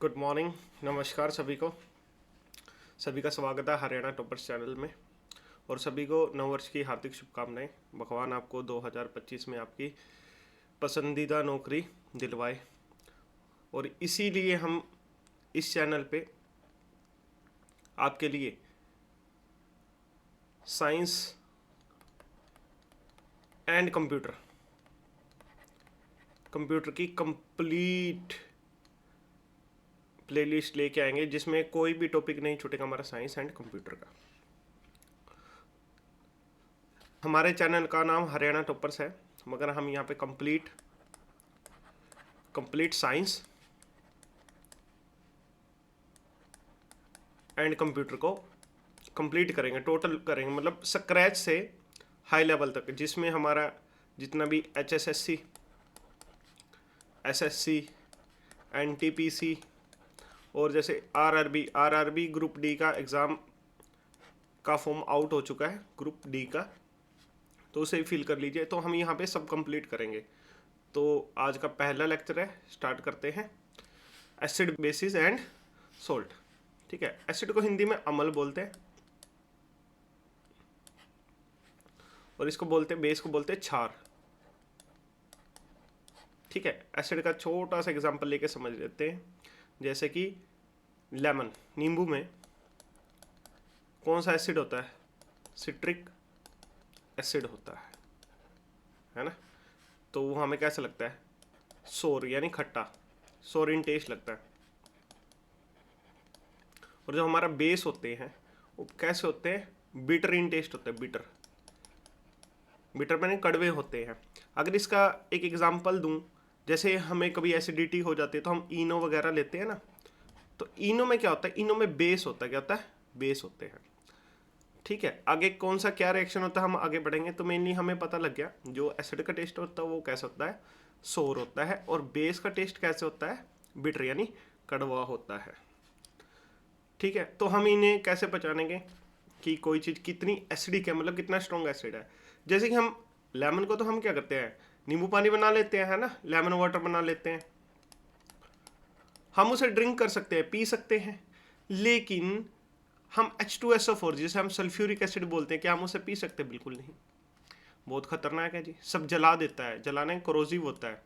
Good morning, नमस्कार सभी का स्वागत है हरियाणा टॉपर्स चैनल में। और सभी को नववर्ष की हार्दिक शुभकामनाएं। भगवान आपको 2025 में आपकी पसंदीदा नौकरी दिलवाए। और इसीलिए हम इस चैनल पे आपके लिए साइंस एंड कंप्यूटर की कंप्लीट प्लेलिस्ट लेके आएंगे, जिसमें कोई भी टॉपिक नहीं छूटेगा हमारा साइंस एंड कंप्यूटर का। हमारे चैनल का नाम हरियाणा टॉपर्स है, मगर हम यहाँ पे कंप्लीट साइंस एंड कंप्यूटर को कंप्लीट करेंगे, टोटल करेंगे, मतलब स्क्रैच से हाई लेवल तक, जिसमें हमारा जितना भी HSSC, SSC, NTPC और जैसे RRB ग्रुप डी का एग्ज़ाम का फॉर्म आउट हो चुका है, ग्रुप डी का, तो उसे फिल कर लीजिए। तो हम यहाँ पे सब कंप्लीट करेंगे। तो आज का पहला लेक्चर है, स्टार्ट करते हैं। Acid, basis and salt. ठीक है, एसिड को हिंदी में अम्ल बोलते हैं और इसको बोलते हैं, बेस को बोलते हैं क्षार। ठीक है, एसिड का छोटा सा एग्जांपल लेके समझ लेते हैं। जैसे कि लेमन, नींबू में कौन सा एसिड होता है? सिट्रिक एसिड होता है ना। तो वो हमें कैसा लगता है? सोर, यानी खट्टा, सोर इन टेस्ट लगता है। और जो हमारा बेस होते हैं वो कैसे होते हैं? बिटर इन टेस्ट होते हैं। बिटर मैंने कड़वे होते हैं। अगर इसका एक एग्जांपल दूं, जैसे हमें कभी एसिडिटी हो जाती है तो हम इनो वगैरह लेते हैं ना, तो इनो में क्या होता है? इनो में बेस होता है। क्या होता है? बेस होते हैं। ठीक है, आगे कौन सा क्या रिएक्शन होता है हम आगे बढ़ेंगे। तो मेनली हमें पता लग गया जो एसिड का टेस्ट होता है वो कैसा होता है? सोर होता है। और बेस का टेस्ट कैसे होता है? बिटर, यानी कड़वा होता है। ठीक है, तो हम इन्हें कैसे पहचानेंगे कि कोई चीज़ कितनी एसिडिक है, मतलब कितना स्ट्रॉन्ग एसिड है। जैसे कि हम लेमन को तो हम क्या करते हैं? नींबू पानी बना लेते हैं, है ना, लेमन वाटर बना लेते हैं। हम उसे ड्रिंक कर सकते हैं, पी सकते हैं। लेकिन हम H2SO4, जिसे हम सल्फ्यूरिक एसिड बोलते हैं, क्या हम उसे पी सकते हैं? बिल्कुल नहीं, बहुत खतरनाक है जी, सब जला देता है। जलाने कोरोसिव होता है,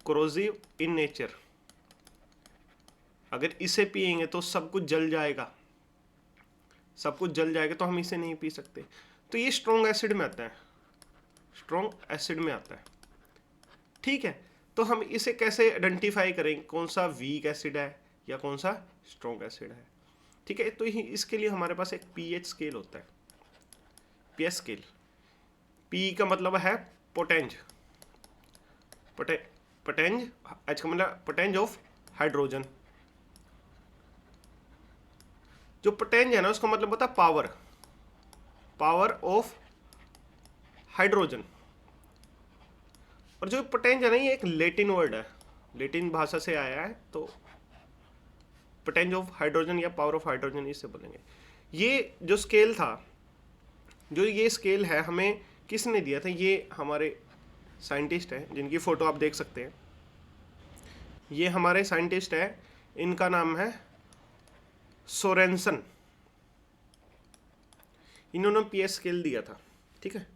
कोरोसिव इन नेचर। अगर इसे पिएंगे तो सब कुछ जल जाएगा, सब कुछ जल जाएगा, तो हम इसे नहीं पी सकते। तो ये स्ट्रॉन्ग एसिड में आता है, स्ट्रॉन्ग एसिड में आता है। ठीक है, तो हम इसे कैसे आइडेंटिफाई करेंगे कौन सा वीक एसिड है या कौन सा स्ट्रॉन्ग एसिड है? ठीक है, तो इसके लिए हमारे पास एक पीएच स्केल होता है, पीएच स्केल। पी का मतलब है पोटेंज, पोटेंज, एच का मतलब पोटेंज ऑफ हाइड्रोजन। जो पोटेंज है ना, उसका मतलब होता है पावर, पावर ऑफ हाइड्रोजन। और जो पोटेंज है ना, ये एक लेटिन वर्ड है, लेटिन भाषा से आया है। तो पोटेंज ऑफ हाइड्रोजन या पावर ऑफ हाइड्रोजन इससे बोलेंगे। ये जो स्केल था, जो ये स्केल है, हमें किसने दिया था? ये हमारे साइंटिस्ट हैं, जिनकी फ़ोटो आप देख सकते हैं। ये हमारे साइंटिस्ट है, इनका नाम है सोरेंसन। इन्होंने पीएच स्केल दिया था। ठीक है,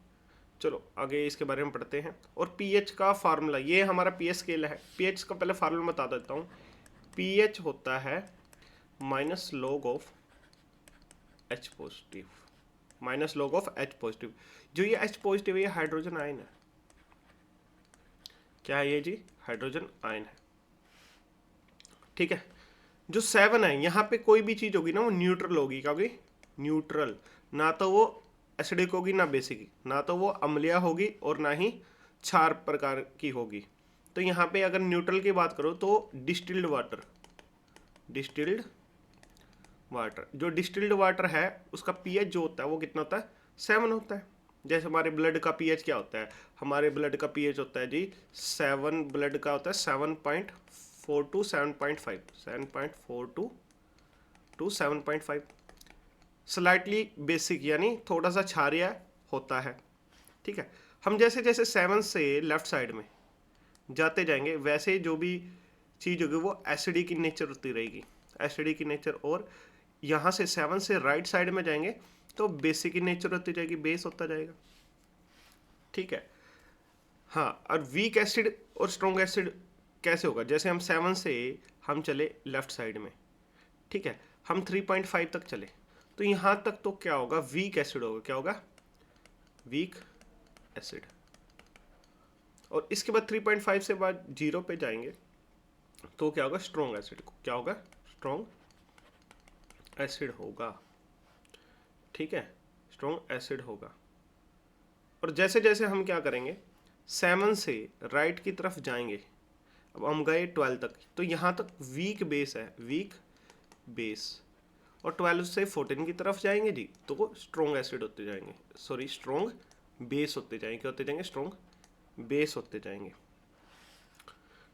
चलो आगे इसके बारे में पढ़ते हैं। और पीएच का फार्मूला, ये हमारा पीएच स्केल है। पीएच का पहले फार्मूला बता देता हूँ। पीएच होता है minus log of H positive, minus log of H positive. जो ये H पॉजिटिव है, ये हाइड्रोजन आयन है। क्या है ये जी? हाइड्रोजन आयन है। ठीक है, जो 7 है, यहाँ पे कोई भी चीज़ होगी ना वो न्यूट्रल होगी। क्या होगी? न्यूट्रल। ना तो वो एसिडिक होगी ना बेसिक, ना तो वो अम्लीय होगी और ना ही क्षार प्रकार की होगी। तो यहाँ पे अगर न्यूट्रल की बात करो तो डिस्टिल्ड वाटर, डिस्टिल्ड वाटर, जो डिस्टिल्ड वाटर है उसका पीएच जो होता है वो कितना होता है? 7 होता है। जैसे हमारे ब्लड का पीएच क्या होता है? हमारे ब्लड का पीएच होता है जी 7, ब्लड का होता है 7.4 टू 7.5, 7.4 टू 7.5। स्लाइटली बेसिक, यानी थोड़ा सा क्षारीय होता है। ठीक है, हम जैसे जैसे 7 से लेफ्ट साइड में जाते जाएंगे, वैसे जो भी चीज़ होगी वो एसिडिक की नेचर होती रहेगी, एसिडिक की नेचर। और यहाँ से 7 से राइट साइड में जाएंगे तो बेसिक की नेचर होती जाएगी, बेस होता जाएगा। ठीक है, हाँ। और वीक एसिड और स्ट्रॉन्ग एसिड कैसे होगा, जैसे हम 7 से हम चले लेफ्ट साइड में, ठीक है, हम 3.5 तक चले, तो यहाँ तक तो क्या होगा, वीक एसिड होगा। क्या होगा, वीक एसिड। और इसके बाद 3.5 से बाद 0 पे जाएंगे तो क्या होगा, स्ट्रॉन्ग एसिड। क्या होगा, स्ट्रॉन्ग एसिड होगा। ठीक है, स्ट्रॉन्ग एसिड होगा। और जैसे जैसे हम क्या करेंगे, 7 से राइट की तरफ जाएंगे, अब हम गए 12 तक, तो यहाँ तक वीक बेस है, वीक बेस। और 12 से 14 की तरफ जाएंगे जी तो वो स्ट्रॉन्ग एसिड होते जाएंगे, सॉरी स्ट्रॉन्ग बेस होते जाएंगे। क्या होते जाएंगे, स्ट्रॉन्ग बेस होते जाएंगे।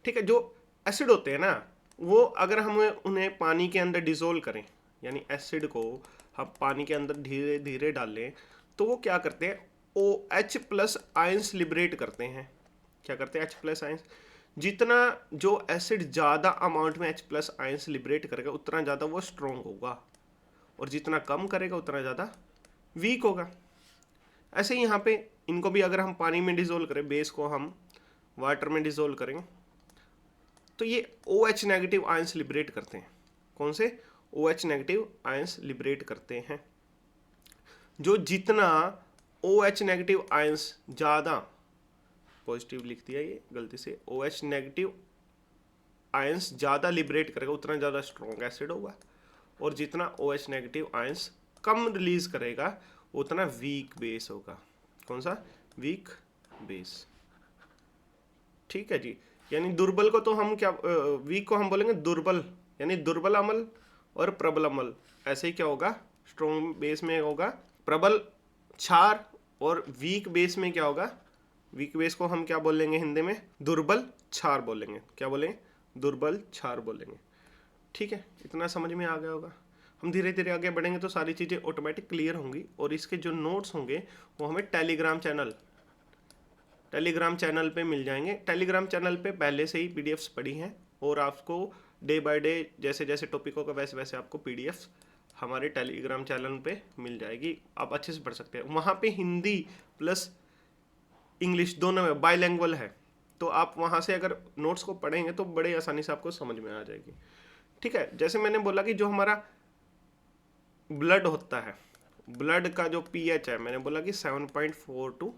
ठीक है, जो एसिड होते हैं ना, वो अगर हम उन्हें पानी के अंदर डिसोल्व करें, यानी एसिड को हम पानी के अंदर धीरे धीरे डालें, तो वो क्या करते हैं, OH प्लस आयंस लिबरेट करते हैं। क्या करते हैं, H प्लस आयंस। जितना जो एसिड ज़्यादा अमाउंट में H प्लस आयंस लिबरेट करेगा उतना ज़्यादा वो स्ट्रॉन्ग होगा, और जितना कम करेगा उतना ज़्यादा वीक होगा। ऐसे ही यहाँ पे इनको भी अगर हम पानी में डिसोल्व करें, बेस को हम वाटर में डिसोल्व करेंगे, तो ये OH नेगेटिव आयंस लिबरेट करते हैं। कौन से, OH नेगेटिव आयंस लिबरेट करते हैं। जो जितना OH नेगेटिव आयंस ज़्यादा, पॉजिटिव लिख दिया ये गलती से, OH नेगेटिव आयंस ज़्यादा लिबरेट करेगा उतना ज़्यादा स्ट्रॉन्ग एसिड होगा, और जितना OH नेगेटिव आयंस कम रिलीज करेगा उतना वीक बेस होगा। कौन सा, वीक बेस। ठीक है जी, यानी दुर्बल को तो हम क्या, वीक को हम बोलेंगे दुर्बल, यानी दुर्बल अम्ल और प्रबल अम्ल। ऐसे ही क्या होगा, स्ट्रॉन्ग बेस में होगा प्रबल क्षार, और वीक बेस में क्या होगा, वीक बेस को हम क्या बोलेंगे हिंदी में, दुर्बल क्षार बोलेंगे। क्या बोलेंगे, दुर्बल क्षार बोलेंगे। ठीक है, इतना समझ में आ गया होगा। हम धीरे धीरे आगे बढ़ेंगे तो सारी चीज़ें ऑटोमेटिक क्लियर होंगी, और इसके जो नोट्स होंगे वो हमें टेलीग्राम चैनल पे मिल जाएंगे। टेलीग्राम चैनल पे पहले से ही पीडीएफ्स पड़ी हैं, और आपको डे बाय डे जैसे जैसे टॉपिकों का वैसे वैसे आपको पीडीएफ्स हमारे टेलीग्राम चैनल पे मिल जाएगी, आप अच्छे से पढ़ सकते हैं। वहाँ पे हिंदी प्लस इंग्लिश दोनों में बाइलैंग्वेल है, तो आप वहाँ से अगर नोट्स को पढ़ेंगे तो बड़े आसानी से आपको समझ में आ जाएगी। ठीक है, जैसे मैंने बोला कि जो हमारा ब्लड होता है, ब्लड का जो पीएच है, मैंने बोला कि 7.4 टू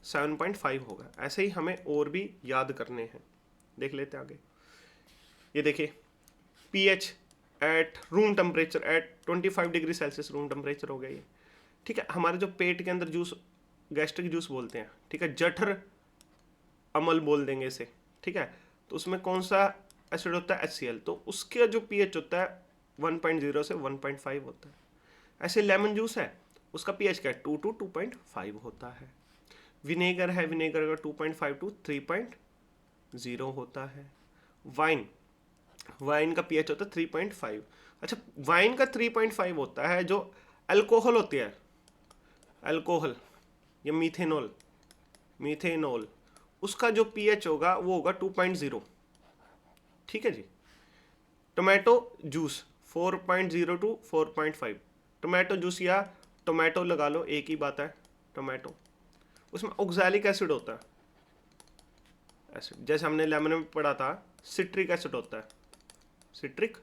7.5 होगा। ऐसे ही हमें और भी याद करने हैं, देख लेते हैं आगे। ये देखिए, pH at room temperature at 25 degree Celsius room temperature हो गया ये। ठीक है, हमारे जो पेट के अंदर जूस, गैस्ट्रिक जूस बोलते हैं, ठीक है, जठर अम्ल बोल देंगे इसे। ठीक है, तो उसमें कौन सा एसिड होता है, HCl, तो उसका जो पीएच होता है 1.0 से 1.5 होता है। ऐसे लेमन जूस है, उसका पीएच क्या है, 2 to 2.5 होता है। विनेगर है, विनेगर का 2.5 to 3.0 होता है। वाइन का पीएच होता है 3.5। अच्छा, वाइन का 3.5 होता है। जो अल्कोहल होती है, अल्कोहल या मीथेनॉल, उसका जो पीएच होगा वो होगा 2.0। ठीक है जी। Tomato juice 4.0 to 4.5। Tomato juice या टोमेटो लगा लो, एक ही बात है, टोमेटो। उसमें ऑक्सैलिक एसिड होता है, एसिड, जैसे हमने लेमन में पढ़ा था सिट्रिक एसिड होता है, सिट्रिक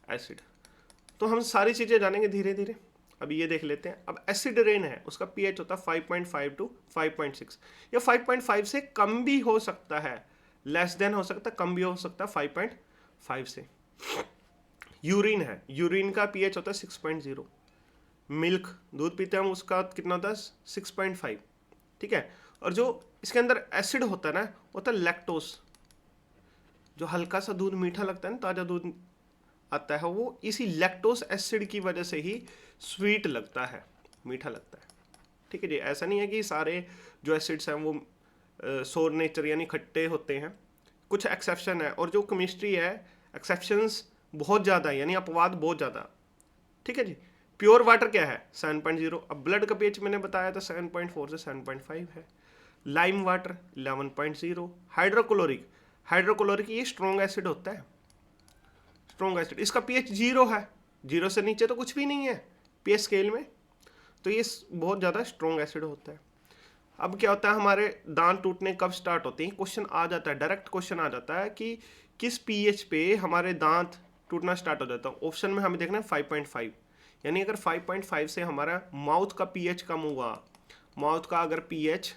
एसिड। तो हम सारी चीज़ें जानेंगे धीरे धीरे। अब ये देख लेते हैं। अब एसिड रेन है, उसका पीएच होता है 5.5 to 5.6, या 5.5 से कम भी हो सकता है, लेस देन हो सकता है, कम भी हो सकता है 5.5 से। यूरिन है, यूरिन का पीएच होता है 6.0। मिल्क, दूध पीते हैं हम, उसका कितना होता है 6.5। ठीक है, और जो इसके अंदर एसिड होता है ना, होता है लैक्टोस। जो हल्का सा दूध मीठा लगता है ना, ताज़ा दूध आता है, वो इसी लैक्टोस एसिड की वजह से ही स्वीट लगता है, मीठा लगता है। ठीक है जी, ऐसा नहीं है कि सारे जो एसिड्स हैं वो सोर नेचर यानी खट्टे होते हैं, कुछ एक्सेप्शन है। और जो केमिस्ट्री है, एक्सेप्शंस बहुत ज़्यादा है, यानी अपवाद बहुत ज़्यादा। ठीक है जी। प्योर वाटर क्या है 7.0। अब ब्लड का पीएच मैंने बताया था 7.4 से 7.5 है। Lime water 11.0। हाइड्रोक्लोरिक ये स्ट्रॉन्ग एसिड होता है, स्ट्रॉन्ग एसिड। इसका पीएच 0 है, 0 से नीचे तो कुछ भी नहीं है पीएच स्केल में, तो ये बहुत ज़्यादा स्ट्रॉन्ग एसिड होता है। अब क्या होता है, हमारे दांत टूटने कब स्टार्ट होते हैं, क्वेश्चन आ जाता है, डायरेक्ट क्वेश्चन आ जाता है कि किस पीएच पे हमारे दांत टूटना स्टार्ट हो जाता है। ऑप्शन में हमें देखना है 5.5, यानी अगर 5.5 से हमारा माउथ का पीएच कम हुआ, माउथ का अगर पीएच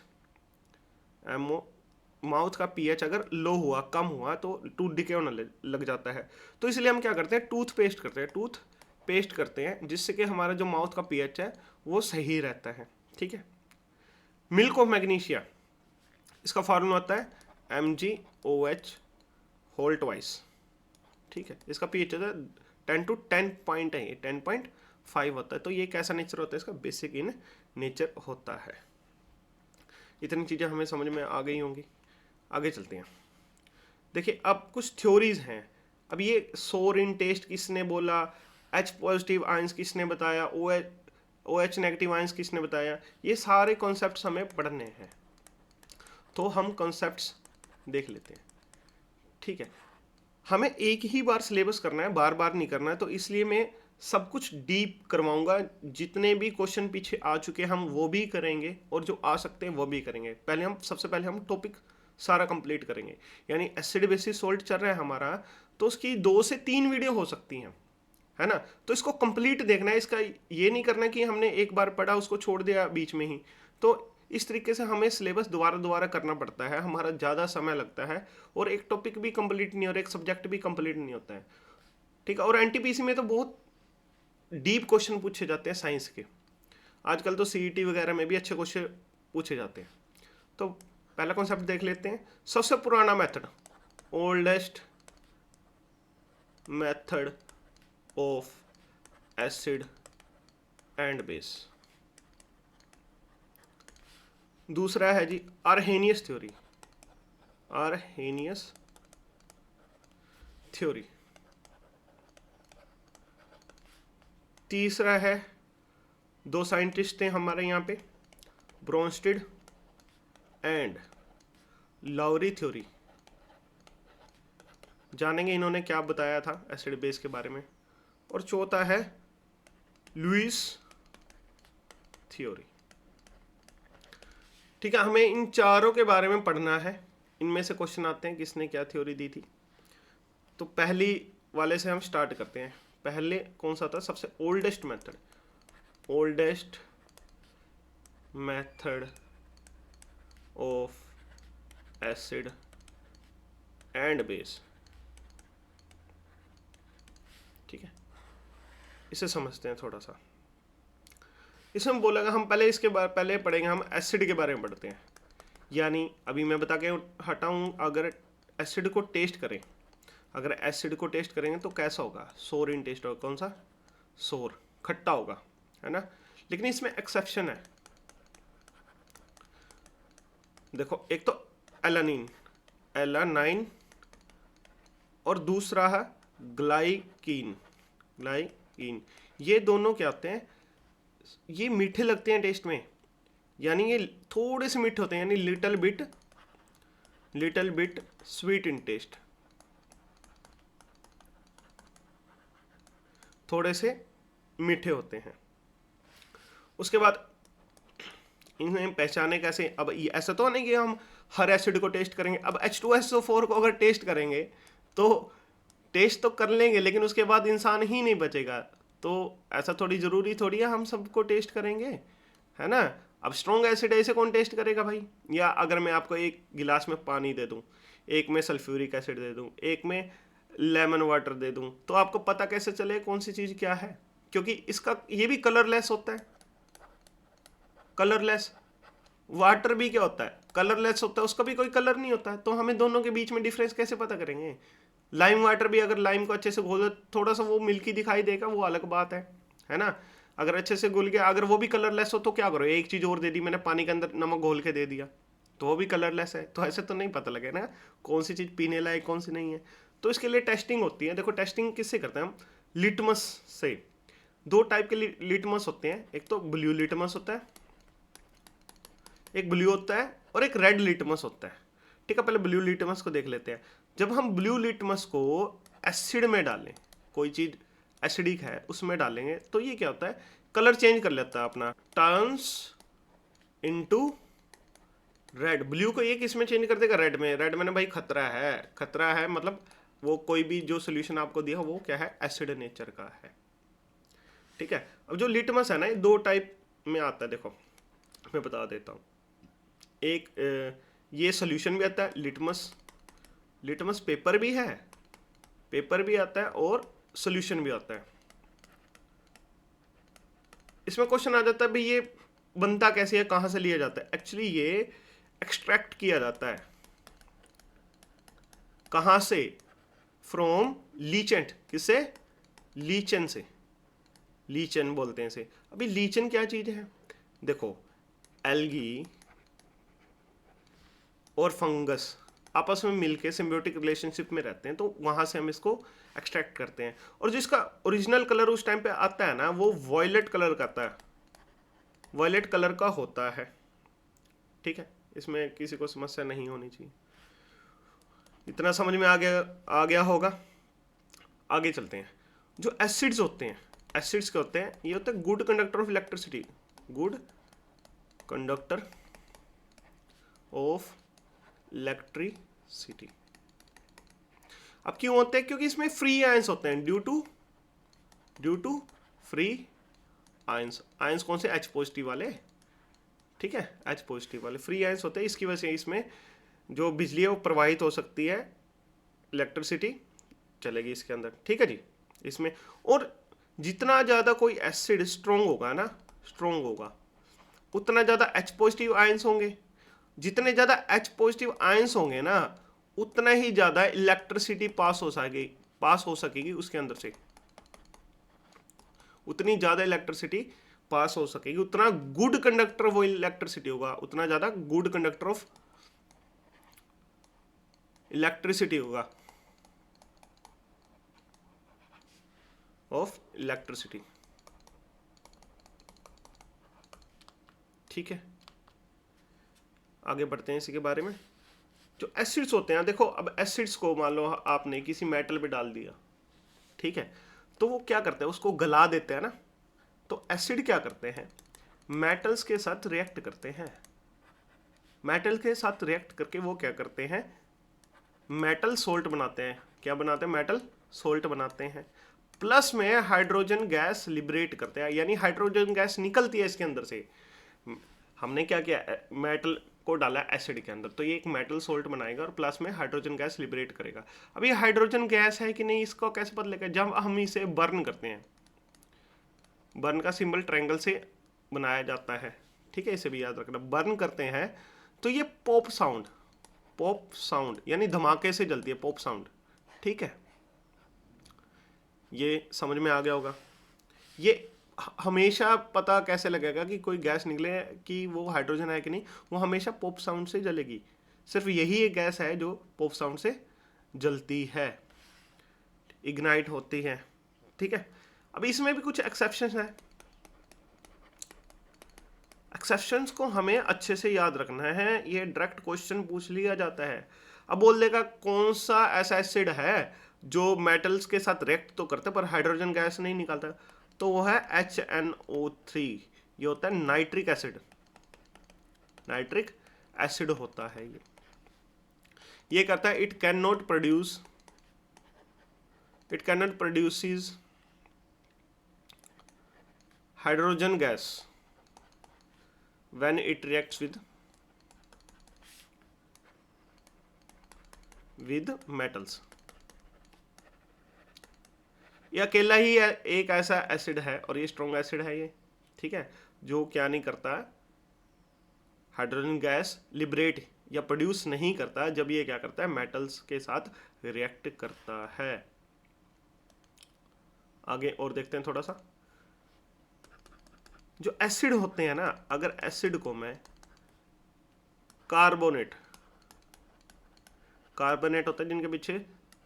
माउथ का पीएच अगर लो हुआ, कम हुआ, तो टूथ डिके होने लग जाता है। तो इसलिए हम क्या करते हैं, टूथ पेस्ट करते हैं जिससे कि हमारा जो माउथ का पीएच है वो सही रहता है। ठीक है। मिल्क ऑफ मैग्नीशिया, इसका फॉर्मूला होता है MgOH होल ट्वाइस। ठीक है। इसका पीएच होता है 10 to 10 पॉइंट है, 10.5 होता है। तो ये कैसा नेचर होता है, इसका बेसिक इन नेचर होता है। इतनी चीज़ें हमें समझ में आ गई होंगी। आगे चलते हैं। देखिए अब कुछ थ्योरीज हैं। अब ये सोर इन टेस्ट किसने बोला, H पॉजिटिव आयंस किसने बताया, OH नेगेटिव आयंस किसने बताया, ये सारे कॉन्सेप्ट्स हमें पढ़ने हैं। तो हम कॉन्सेप्ट्स देख लेते हैं। ठीक है। हमें एक ही बार सिलेबस करना है, बार बार नहीं करना है, तो इसलिए मैं सब कुछ डीप करवाऊंगा। जितने भी क्वेश्चन पीछे आ चुके हम वो भी करेंगे, और जो आ सकते हैं वो भी करेंगे। सबसे पहले हम टॉपिक सारा कंप्लीट करेंगे। यानी एसिड बेसिस सोल्ट चल रहा है हमारा, तो उसकी 2 से 3 वीडियो हो सकती हैं, है ना। तो इसको कंप्लीट देखना है, इसका ये नहीं करना कि हमने एक बार पढ़ा उसको छोड़ दिया बीच में ही। तो इस तरीके से हमें सिलेबस दोबारा करना पड़ता है, हमारा ज़्यादा समय लगता है, और एक टॉपिक भी कंप्लीट नहीं, और एक सब्जेक्ट भी कंप्लीट नहीं होता है। ठीक है। और एनटीपीसी में तो बहुत डीप क्वेश्चन पूछे जाते हैं साइंस के। आजकल तो सीईटी वगैरह में भी अच्छे क्वेश्चन पूछे जाते हैं। तो पहला कॉन्सेप्ट देख लेते हैं। सबसे पुराना method, oldest method of acid and base. दूसरा है जी आर्हेनियस थ्योरी, आर्हेनियस थ्योरी। तीसरा है, 2 साइंटिस्ट थे हमारे यहाँ पे, ब्रोंस्टेड एंड लाउरी थ्योरी। जानेंगे इन्होंने क्या बताया था एसिड बेस के बारे में। और चौथा है लुईस थ्योरी। ठीक है। हमें इन चारों के बारे में पढ़ना है, इनमें से क्वेश्चन आते हैं किसने क्या थ्योरी दी थी। तो पहली वाले से हम स्टार्ट करते हैं। पहले कौन सा था, सबसे oldest method, oldest method of acid and base. ठीक है। इसे समझते हैं थोड़ा सा। इसमें बोलेगा, हम पहले इसके पहले पढ़ेंगे, हम एसिड के बारे में पढ़ते हैं। यानी अभी मैं बता के हटा हूँ, अगर एसिड को टेस्ट करें, अगर एसिड को टेस्ट करेंगे तो कैसा होगा, सोर इन टेस्ट होगा। कौन सा, सोर, खट्टा होगा, है ना। लेकिन इसमें एक्सेप्शन है। देखो, एक तो एलानिन, एलानाइन, और दूसरा है ग्लाइकीन, ग्लाइकीन। ये दोनों क्या होते हैं, ये मीठे लगते हैं टेस्ट में, यानी ये थोड़े से मीठे होते हैं, यानी little bit sweet in taste, थोड़े से मीठे होते हैं। उसके बाद इन्हें पहचाने कैसे। अब ये ऐसा तो नहीं कि हम हर एसिड को टेस्ट करेंगे। अब H2SO4 को अगर टेस्ट करेंगे तो टेस्ट तो कर लेंगे, लेकिन उसके बाद इंसान ही नहीं बचेगा। तो ऐसा थोड़ी ज़रूरी थोड़ी है हम सबको टेस्ट करेंगे, है ना। अब स्ट्रॉन्ग एसिड ऐसे कौन टेस्ट करेगा भाई। या अगर मैं आपको एक गिलास में पानी दे दूं, एक में सल्फ्यूरिक एसिड दे दूं, एक में लेमन वाटर दे दूं, तो आपको पता कैसे चले कौन सी चीज़ क्या है, क्योंकि इसका ये भी कलरलेस होता है। कलरलेस वाटर भी क्या होता है, कलरलेस होता है, उसका भी कोई कलर नहीं होता है। तो हमें दोनों के बीच में डिफरेंस कैसे पता करेंगे। लाइम वाटर भी अगर लाइम को अच्छे से घोल दो, थोड़ा सा वो मिल्की दिखाई देगा, वो अलग बात है ना। अगर अच्छे से घुल गया, अगर वो भी कलरलेस हो तो क्या करो, एक चीज़ और दे दी मैंने, पानी के अंदर नमक घोल के दे दिया, तो वो भी कलरलेस है। तो ऐसे तो नहीं पता लगे ना कौन सी चीज़ पीने लायक कौन सी नहीं है। तो इसके लिए टेस्टिंग होती है। देखो टेस्टिंग किससे करते हैं हम, लिटमस से। 2 टाइप के लिटमस होते हैं, एक तो ब्लू लिटमस होता है, एक ब्लू होता है, और एक रेड लिटमस होता है। ठीक है। पहले ब्लू लिटमस को देख लेते हैं। जब हम ब्लू लिटमस को एसिड में डालें, कोई चीज एसिडिक है उसमें डालेंगे, तो ये क्या होता है, कलर चेंज कर लेता है अपना, टर्न्स इनटू रेड। ब्लू को ये किस में चेंज कर देगा, रेड में। रेड में ना भाई खतरा है, खतरा है मतलब वो कोई भी जो सोल्यूशन आपको दिया वो क्या है, एसिड नेचर का है। ठीक है, अब जो लिटमस है ना, ये दो टाइप में आता है, देखो मैं बता देता हूँ। एक ये सोल्यूशन भी आता है, लिटमस, लिटमस पेपर भी है, पेपर भी आता है और सोल्यूशन भी आता है। इसमें क्वेश्चन आ जाता है भाई ये बनता कैसे है, कहाँ से लिया जाता है। एक्चुअली ये एक्सट्रैक्ट किया जाता है, कहाँ से, फ्रॉम लीचेंट। किससे, लीचन से, लीचन बोलते हैं इसे। अभी लीचन क्या चीज है, देखो एल्गी और फंगस आपस में मिलके सिम्बियोटिक रिलेशनशिप में रहते हैं, तो वहां से हम इसको एक्सट्रैक्ट करते हैं। और जिसका ओरिजिनल कलर उस टाइम पे आता है ना, वो वॉयलेट कलर का आता है, वॉयलेट कलर का होता है। ठीक है, इसमें किसी को समस्या नहीं होनी चाहिए, इतना समझ में आ गया होगा। आगे चलते हैं। जो एसिड्स होते हैं, एसिड्स क्या होते हैं, ये होते हैं good conductor of electricity, good conductor of electricity. अब क्यों होते हैं, क्योंकि इसमें फ्री आयंस होते हैं, due to free ions. Ions कौन से, H पॉजिटिव वाले, ठीक है, H पॉजिटिव वाले फ्री आयंस होते हैं। इसकी वजह से इसमें जो बिजली है वो प्रवाहित हो सकती है, इलेक्ट्रिसिटी चलेगी इसके अंदर। ठीक है जी, इसमें। और जितना ज़्यादा कोई एसिड स्ट्रोंग होगा ना, स्ट्रोंग होगा, उतना ज़्यादा H पॉजिटिव आयंस होंगे। जितने ज़्यादा H पॉजिटिव आयंस होंगे ना, उतना ही ज़्यादा इलेक्ट्रिसिटी पास हो सकेगी उसके अंदर से, उतनी ज़्यादा इलेक्ट्रिसिटी पास हो सकेगी, उतना गुड कंडक्टर वो इलेक्ट्रिसिटी होगा, उतना ज़्यादा गुड कंडक्टर ऑफ इलेक्ट्रिसिटी होगा, ऑफ इलेक्ट्रिसिटी। ठीक है, आगे बढ़ते हैं इसी के बारे में। जो एसिड्स होते हैं, देखो अब एसिड्स को मान लो आपने किसी मेटल पे डाल दिया, ठीक है, तो वो क्या करते हैं, उसको गला देते हैं ना। तो एसिड क्या करते हैं, मेटल्स के साथ रिएक्ट करते हैं, मेटल के साथ रिएक्ट करके वो क्या करते हैं, मेटल सोल्ट बनाते हैं। क्या बनाते हैं, मेटल सोल्ट बनाते हैं। प्लस में हाइड्रोजन गैस लिबरेट करते हैं, यानी हाइड्रोजन गैस निकलती है इसके अंदर से। हमने क्या किया, मेटल को डाला एसिड के अंदर, तो ये एक मेटल सोल्ट बनाएगा और प्लस में हाइड्रोजन गैस लिबरेट करेगा। अब ये हाइड्रोजन गैस है कि नहीं, इसको कैसे पता लगेगा, जब हम इसे बर्न करते हैं। बर्न का सिंबल ट्रायंगल से बनाया जाता है, ठीक है, इसे भी याद रखना। बर्न करते हैं तो ये पॉप साउंड यानी धमाके से जलती है, पॉप साउंड। ठीक है, ये समझ में आ गया होगा। ये हमेशा पता कैसे लगेगा कि कोई गैस निकले कि वो हाइड्रोजन है कि नहीं, वो हमेशा पॉप साउंड से जलेगी। सिर्फ यही एक गैस है जो पॉप साउंड से जलती है, इग्नाइट होती है। ठीक है, अब इसमें भी कुछ एक्सेप्शंस हैं, एक्सेप्शंस को हमें अच्छे से याद रखना है, ये डायरेक्ट क्वेश्चन पूछ लिया जाता है। अब बोल देगा कौन सा ऐसा एसिड है जो मेटल्स के साथ रिएक्ट तो करता है पर हाइड्रोजन गैस नहीं निकालता, तो वो है HNO3। ये होता है नाइट्रिक एसिड, नाइट्रिक एसिड होता है ये करता है, it can not produces hydrogen gas when it reacts with metals। ये अकेला ही एक ऐसा एसिड है और ये स्ट्रॉन्ग एसिड है ये, ठीक है, जो क्या नहीं करता है, हाइड्रोजन गैस लिबरेट या प्रोड्यूस नहीं करता है जब ये क्या करता है, मेटल्स के साथ रिएक्ट करता है। आगे और देखते हैं थोड़ा सा। जो एसिड होते हैं ना, अगर एसिड को मैं कार्बोनेट होता है जिनके पीछे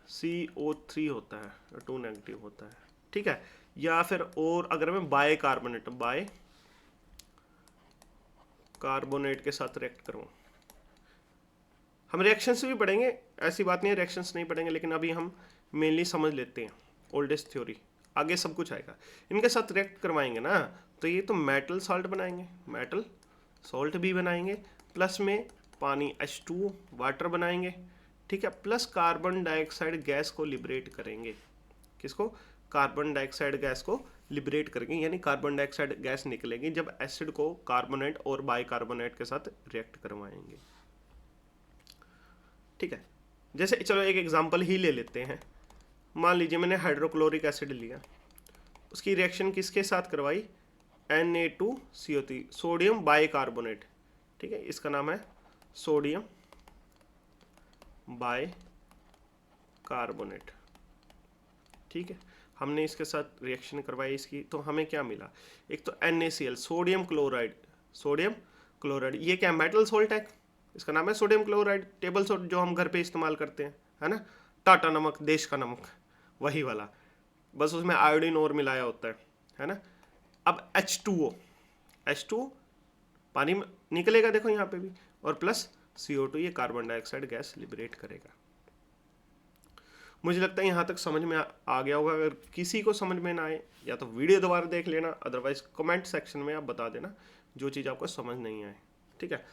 CO3 होता है, 2 नेगेटिव होता है, ठीक है, या फिर और अगर मैं बाय कार्बोनेट के साथ रिएक्ट करूं, हम रिएक्शंस भी पढ़ेंगे, ऐसी बात नहीं है रिएक्शंस नहीं पढ़ेंगे, लेकिन अभी हम मेनली समझ लेते हैं ओल्डेस्ट थ्योरी, आगे सब कुछ आएगा। इनके साथ रिएक्ट करवाएंगे ना तो ये तो मेटल सॉल्ट बनाएंगे, मेटल सॉल्ट भी बनाएंगे, प्लस में पानी H2 वाटर बनाएंगे, ठीक है, प्लस कार्बन डाइऑक्साइड गैस को लिबरेट करेंगे। किसको? कार्बन डाइऑक्साइड गैस को लिबरेट करेंगे, यानी कार्बन डाइऑक्साइड गैस निकलेगी जब एसिड को कार्बोनेट और बाइकार्बोनेट के साथ रिएक्ट करवाएंगे। ठीक है, जैसे चलो एक एग्जांपल ही ले लेते हैं। मान लीजिए मैंने हाइड्रोक्लोरिक एसिड लिया, उसकी रिएक्शन किसके साथ करवाई? Na2CO3, सोडियम बाइकार्बोनेट, ठीक है, इसका नाम है सोडियम बाइकार्बोनेट। ठीक है, हमने इसके साथ रिएक्शन करवाई इसकी, तो हमें क्या मिला? एक तो NaCl, sodium chloride, sodium chloride, ये क्या मेटल सोल्ट है, इसका नाम है सोडियम क्लोराइड, टेबल सोल्ट जो हम घर पे इस्तेमाल करते हैं, है ना, टाटा नमक, देश का नमक, वही वाला, बस उसमें आयोडीन और मिलाया होता है ना। अब H2O पानी में निकलेगा, देखो यहाँ पे भी, और प्लस CO2, ये कार्बन डाइऑक्साइड गैस लिबरेट करेगा। मुझे लगता है यहाँ तक समझ में आ गया होगा। अगर किसी को समझ में ना आए या तो वीडियो दोबारा देख लेना, अदरवाइज कमेंट सेक्शन में आप बता देना जो चीज़ आपको समझ नहीं आए। ठीक है,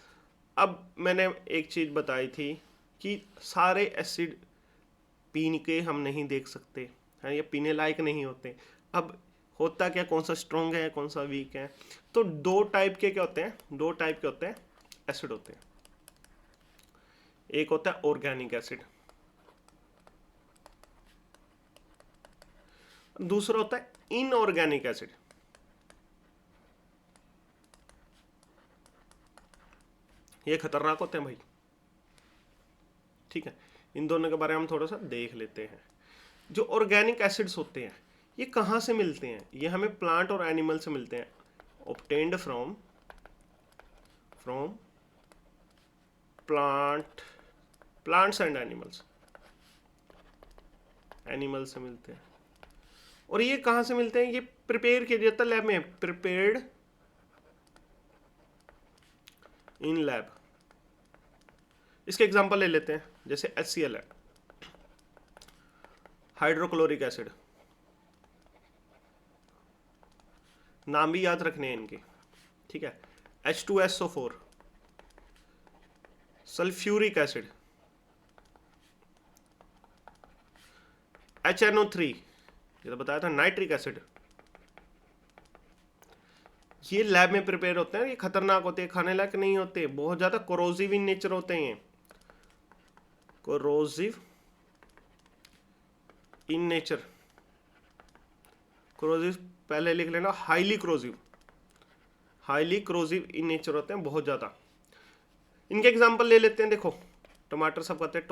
अब मैंने एक चीज़ बताई थी कि सारे एसिड पीने के हम नहीं देख सकते हैं, ये पीने लायक नहीं होते। अब होता क्या, कौन सा स्ट्रॉन्ग है कौन सा वीक है, तो दो टाइप के क्या होते हैं, दो टाइप के होते हैं एसिड होते हैं। एक होता है ऑर्गेनिक एसिड, दूसरा होता है इनऑर्गेनिक एसिड। ये खतरनाक होते हैं भाई। ठीक है, इन दोनों के बारे में हम थोड़ा सा देख लेते हैं। जो ऑर्गेनिक एसिड्स होते हैं ये कहाँ से मिलते हैं? ये हमें प्लांट और एनिमल से मिलते हैं। Obtained from plants and animals से मिलते हैं। और ये कहाँ से मिलते हैं? ये प्रिपेयर किया जाता है लैब में, प्रिपेयर्ड इन लैब। इसके एग्जांपल ले लेते हैं, जैसे HCl है, हाइड्रोक्लोरिक एसिड, नाम भी याद रखने हैं इनके। ठीक है, H2SO4, सल्फ्यूरिक एसिड, HNO3, ये तो बताया था, नाइट्रिक एसिड। ये लैब में प्रिपेयर होते हैं, ये खतरनाक होते हैं, खाने लायक नहीं होते, बहुत ज्यादा कोरोसिव इन नेचर होते हैं। कोरोसिव इन नेचर, कोरोसिव पहले लिख लेना, हाईली कोरोसिव इन नेचर होते हैं बहुत ज्यादा। इनके एग्जांपल ले लेते हैं। देखो टमाटर सब कहते हैं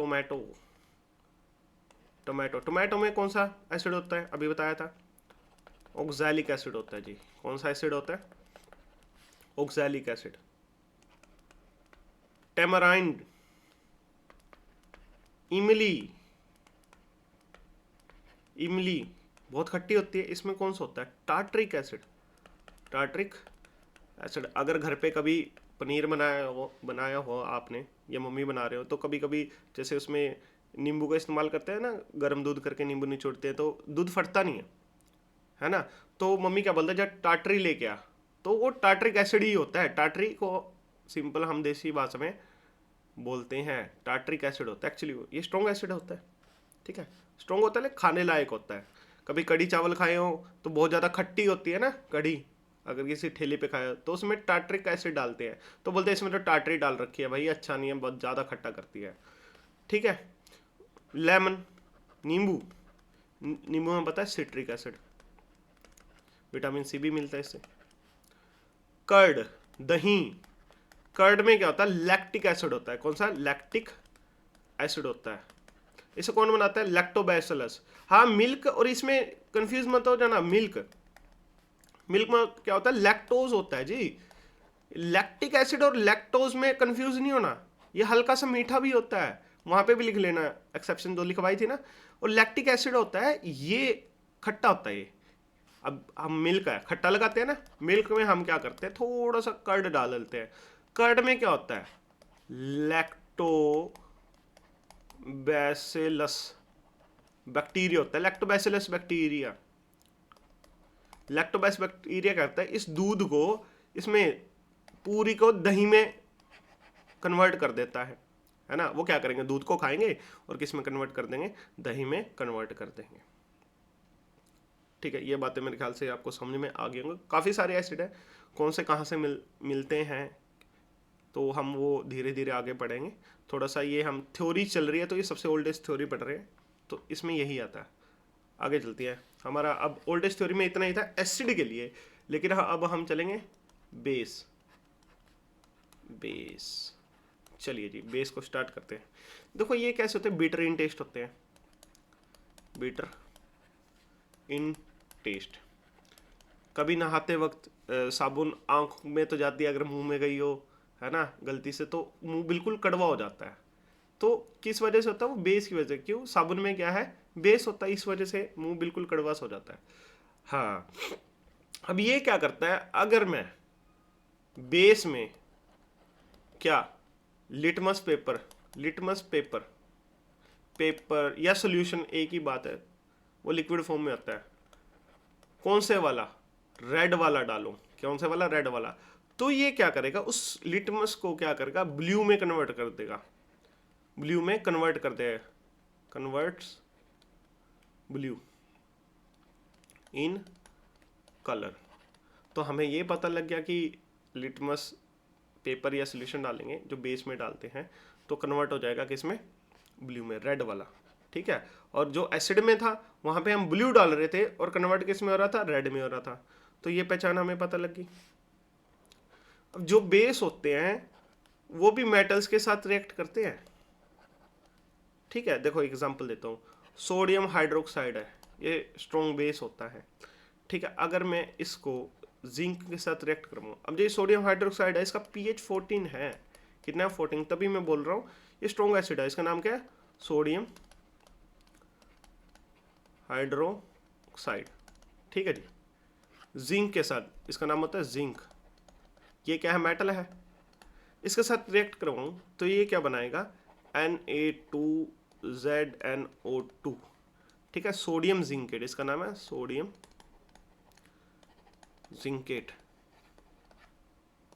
टोमेटो में कौन सा एसिड होता है? अभी बताया था, ऑक्सैलिक एसिड होता है जी। कौन सा एसिड होता है? Oxalic acid. टेमराइंड, इमली बहुत खट्टी होती है, इसमें कौन सा होता है? Tartaric acid. अगर घर पे कभी पनीर बनाया हो आपने या मम्मी बना रहे हो, तो कभी कभी जैसे उसमें नींबू का इस्तेमाल करते हैं ना, गर्म दूध करके नींबू निचोड़ते हैं तो दूध फटता नहीं है ना, तो मम्मी क्या बोलते हैं, जब टाटरी लेके आ, तो वो टार्ट्रिक एसिड ही होता है। टाटरी को सिंपल हम देसी भाषा में बोलते हैं टार्ट्रिक एसिड होता है। एक्चुअली ये स्ट्रॉन्ग एसिड होता है। ठीक है, स्ट्रॉन्ग होता है लेकिन खाने लायक होता है। कभी कड़ी चावल खाए हो तो बहुत ज़्यादा खट्टी होती है ना कड़ी, अगर किसी ठेले पे खाया तो उसमें टार्ट्रिक एसिड डालते हैं, तो बोलते हैं इसमें तो टार्ट्री डाल रखी है भाई, अच्छा नहीं है, बहुत ज़्यादा खट्टा करती है। ठीक है, लेमन, नींबू में पता है सिट्रिक एसिड, विटामिन सी भी मिलता है इससे। कर्ड, दही, कर्ड में क्या होता है? लैक्टिक एसिड होता है। कौन सा? लैक्टिक एसिड होता है। इसे कौन बनाता है? लैक्टोबैसिलस। हाँ, मिल्क, और इसमें कंफ्यूज मत हो जाना, मिल्क में क्या होता है? लैक्टोज होता है जी। लैक्टिक एसिड और लैक्टोज में कंफ्यूज नहीं होना, ये हल्का सा मीठा भी होता है, वहां पे भी लिख लेना, एक्सेप्शन दो लिखवाई थी ना। और लैक्टिक एसिड होता है, ये खट्टा होता है। ये अब हम मिल्क है खट्टा लगाते हैं ना, मिल्क में हम क्या करते हैं, थोड़ा सा कर्ड डाल देते हैं। कर्ड में क्या होता है? लैक्टोबैसिलस बैसिलस बैक्टीरिया होता है, लैक्टोबैसिलस बैक्टीरिया। लैक्टोबैस बैक्टीरिया करता है इस दूध को, इसमें पूरी को दही में कन्वर्ट कर देता है ना। वो क्या करेंगे, दूध को खाएंगे और किस में कन्वर्ट कर देंगे, दही में कन्वर्ट कर देंगे। ठीक है, ये बातें मेरे ख्याल से आपको समझ में आ गई होंगी। काफ़ी सारे एसिड है, कौन से कहाँ से मिलते हैं तो हम वो धीरे धीरे आगे पढ़ेंगे। थोड़ा सा ये हम थ्योरी चल रही है तो ये सबसे ओल्डेस्ट थ्योरी पढ़ रहे हैं, तो इसमें यही आता है। आगे चलती है हमारा, अब ओल्डेस्ट थ्योरी में इतना ही था एसिड के लिए, लेकिन हाँ अब हम चलेंगे बेस। चलिए जी, बेस को स्टार्ट करते हैं। देखो ये कैसे होते हैं, बिटर इन टेस्ट होते हैं, बिटर इन टेस्ट। कभी नहाते वक्त साबुन आंख में तो जाती है, अगर मुंह में गई हो है ना गलती से, तो मुंह बिल्कुल कड़वा हो जाता है। तो किस वजह से होता है, वो बेस की वजह से। क्यों, साबुन में क्या है, बेस होता है, इस वजह से मुंह बिल्कुल कड़वा हो जाता है। हाँ, अब ये क्या करता है, अगर मैं बेस में क्या लिटमस पेपर या सॉल्यूशन, एक ही बात है, वो लिक्विड फॉर्म में आता है, कौन से वाला, रेड वाला डालो, कौन से वाला, रेड वाला, तो ये क्या करेगा, उस लिटमस को क्या करेगा, ब्लू में कन्वर्ट कर देगा, ब्लू में कन्वर्ट कर देगा, कन्वर्ट्स ब्लू इन कलर। तो हमें ये पता लग गया कि लिटमस पेपर या सॉल्यूशन डालेंगे जो बेस में डालते हैं तो कन्वर्ट हो जाएगा किसमें, ब्लू में, रेड वाला। ठीक है, और जो एसिड में था वहां पे हम ब्लू डाल रहे थे और कन्वर्ट किस में हो रहा था, रेड में हो रहा था। तो ये पहचान हमें पता लगी। अब जो बेस होते हैं वो भी मेटल्स के साथ रिएक्ट करते हैं। ठीक है, देखो एग्जांपल देता हूँ, सोडियम हाइड्रोक्साइड है, ये स्ट्रॉन्ग बेस होता है। ठीक है, अगर मैं इसको जिंक के साथ रिएक्ट करूँगा, अब ये सोडियम हाइड्रोक्साइड है, इसका pH 14 है, कितना है, 14, तभी मैं बोल रहा हूँ ये स्ट्रॉन्ग एसिड है। इसका नाम क्या है, सोडियम हाइड्रोक्साइड। ठीक है जी, जिंक के साथ इसका नाम होता है जिंक, ये क्या है, मेटल है। इसके साथ रिएक्ट करवाऊँ तो ये क्या बनाएगा, Na2ZNO2। ठीक है, सोडियम जिंकेट, इसका नाम है सोडियम जिंकेट,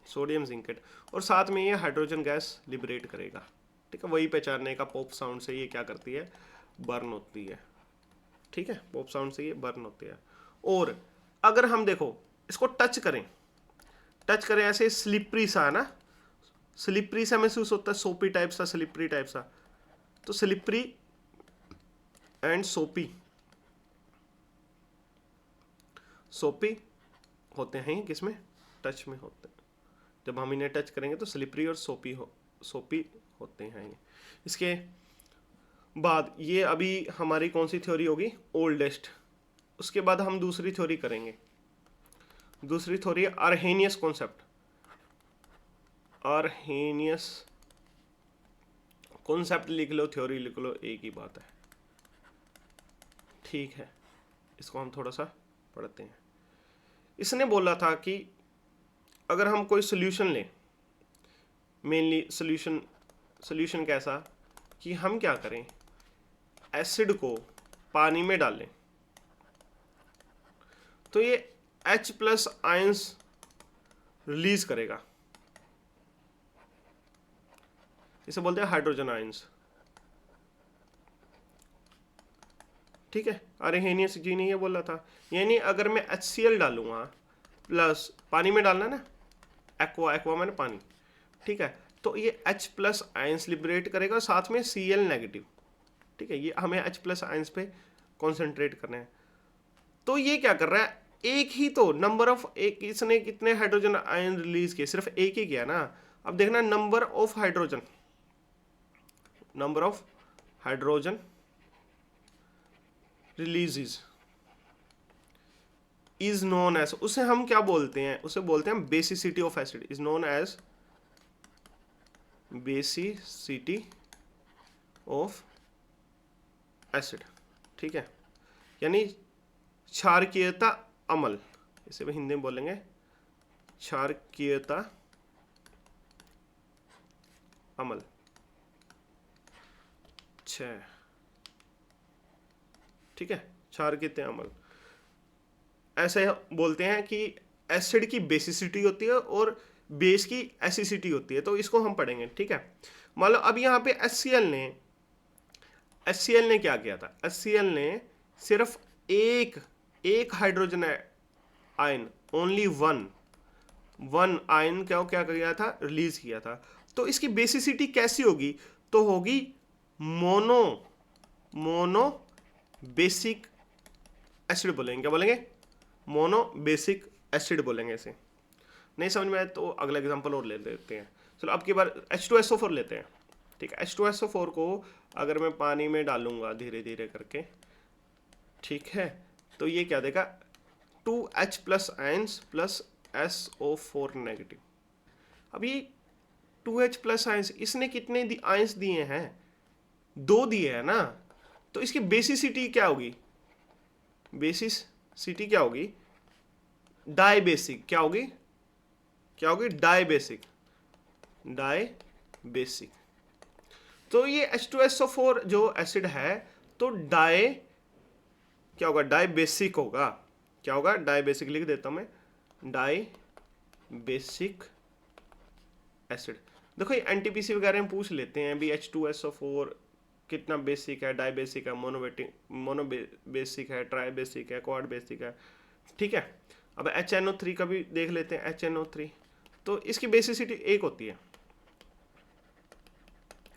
सोडियम जिंकेट, और साथ में ये हाइड्रोजन गैस लिबरेट करेगा। ठीक है, वही पहचानने का, पॉप साउंड से ये क्या करती है, बर्न होती है। ठीक है, पॉप साउंड से ये बर्न होती है। और अगर हम देखो इसको टच करें ऐसे स्लिपरी सा है ना, स्लिपरी सा महसूस होता है, सोपी टाइप सा, स्लिपरी टाइप सा, तो स्लिपरी एंड सोपी होते हैं किसमें, टच में होते हैं। जब हम इन्हें टच करेंगे तो स्लिपरी और सोपी होते हैं ये। इसके बाद ये अभी हमारी कौन सी थ्योरी होगी, ओल्डेस्ट। उसके बाद हम दूसरी थ्योरी करेंगे, दूसरी theory Arrhenius concept. Arrhenius concept लिख लो, थ्योरी लिख लो, एक ही बात है। ठीक है, इसको हम थोड़ा सा पढ़ते हैं। इसने बोला था कि अगर हम कोई सोल्यूशन लें, मेनली सोल्यूशन कैसा कि हम क्या करें, एसिड को पानी में डालें तो ये H+ आयंस रिलीज करेगा, इसे बोलते हैं हाइड्रोजन आयंस। ठीक है, आर्हेनियस जी ने ये बोला था, यानी अगर मैं HCl डालूंगा प्लस, पानी में डालना ना, एक्वा मैंने पानी, ठीक है, तो ये H+ आयंस लिबरेट करेगा, साथ में Cl नेगेटिव। ठीक है, ये हमें H+ आयंस पे कॉन्सेंट्रेट करना है। तो ये क्या कर रहा है, एक ही तो नंबर ऑफ, एक इसने कितने हाइड्रोजन आयन रिलीज किए, सिर्फ एक ही किया ना। अब देखना, number of hydrogen releases is known as, उसे हम क्या बोलते हैं, उसे बोलते हैं basicity of acid, is known as basicity of acid. ठीक है, यानी क्षारकीयता अमल, इसे भी हिंदी में बोलेंगे क्षारकीयता अमल, 6। ठीक है, क्षारकीय अम्ल। ऐसे बोलते हैं कि एसिड की बेसिसिटी होती है और बेस की एसिसिटी होती है, तो इसको हम पढ़ेंगे। ठीक है, मान लो अब यहाँ पे HCl ने क्या किया था, HCl ने सिर्फ एक hydrogen ion, only one ion क्या किया था, रिलीज किया था। तो इसकी बेसिसिटी कैसी होगी, तो होगी मोनो बेसिक एसिड बोलेंगे। क्या बोलेंगे, मोनो बेसिक एसिड बोलेंगे इसे। नहीं समझ में आए तो अगला एग्जांपल और ले लेते हैं। चलो अब की बार H2SO4 लेते हैं। ठीक है, H2SO4 को अगर मैं पानी में डालूंगा धीरे धीरे करके, ठीक है, तो ये क्या देगा, 2H plus ions plus SO4 negative. अब ये 2H प्लस आयंस, इसने कितने आयंस दिए हैं, 2 दिए हैं ना, तो इसकी बेसिसिटी क्या होगी, बेसिसिटी क्या होगी, डाई बेसिक। क्या होगी, क्या होगी, डाई बेसिक। तो ये H2SO4 जो एसिड है, तो क्या होगा, डाई बेसिक होगा। क्या होगा, डाई बेसिक। लिख देता हूं मैं, डाई बेसिक एसिड। देखो ये NTPC वगैरह में पूछ लेते हैं भी H2SO4 कितना बेसिक है, डाई बेसिक है, मोनो बेसिक है, ट्राई बेसिक है, क्वाड बेसिक है। ठीक है, अब HNO3 का भी देख लेते हैं। HNO3 तो इसकी बेसिसिटी 1 होती है,